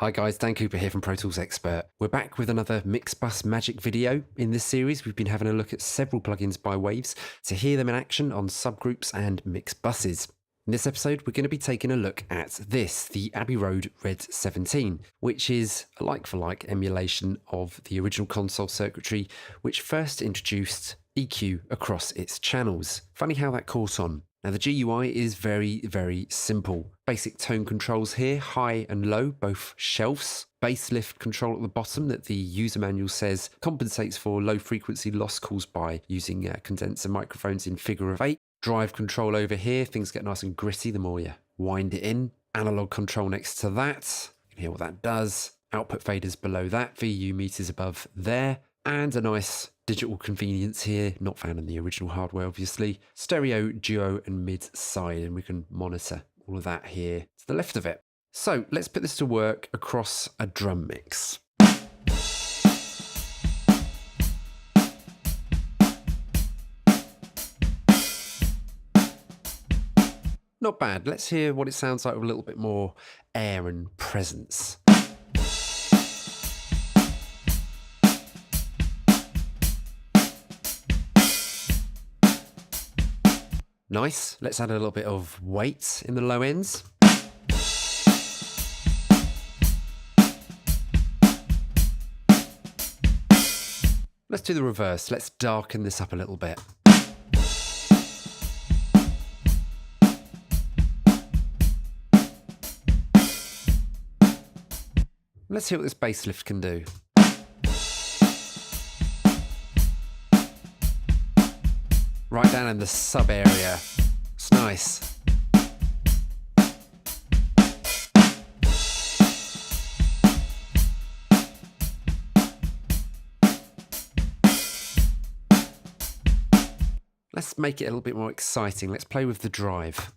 Hi guys, Dan Cooper here from Pro Tools Expert. We're back with another Mix Bus Magic video. In this series, we've been having a look at several plugins by Waves to hear them in action on subgroups and mix buses. In this episode, we're going to be taking a look at this, the Abbey Road REDD 17, which is a like-for-like emulation of the original console circuitry, which first introduced EQ across its channels. Funny how that caught on. Now the GUI is very simple. Basic tone controls here, high and low, both shelves. Bass lift control at the bottom that the user manual says compensates for low frequency loss caused by using condenser microphones in figure of 8. Drive control over here, things get nice and gritty the more you wind it in. Analog control next to that, you can hear what that does. Output faders below that, VU meters above there. And a nice digital convenience here, not found in the original hardware obviously. Stereo, duo and mid side, and we can monitor all of that here to the left of it. So let's put this to work across a drum mix. Not bad, let's hear what it sounds like with a little bit more air and presence. Nice. Let's add a little bit of weight in the low ends. Let's do the reverse. Let's darken this up a little bit. Let's see what this bass lift can do. Right down in the sub area. It's nice. Let's make it a little bit more exciting. Let's play with the drive.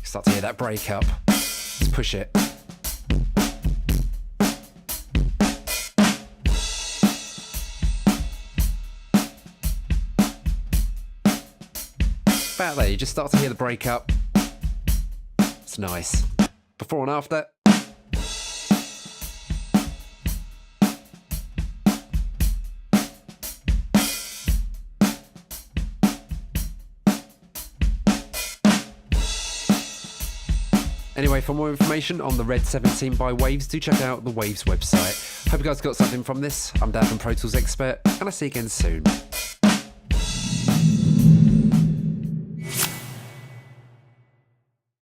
Start to hear that break up. Let's push it. About there, you just start to hear the break up. It's nice. Before and after. Anyway, for more information on the REDD 17 by Waves, do check out the Waves website. Hope you guys got something from this. I'm Dan from Pro Tools Expert, and I'll see you again soon.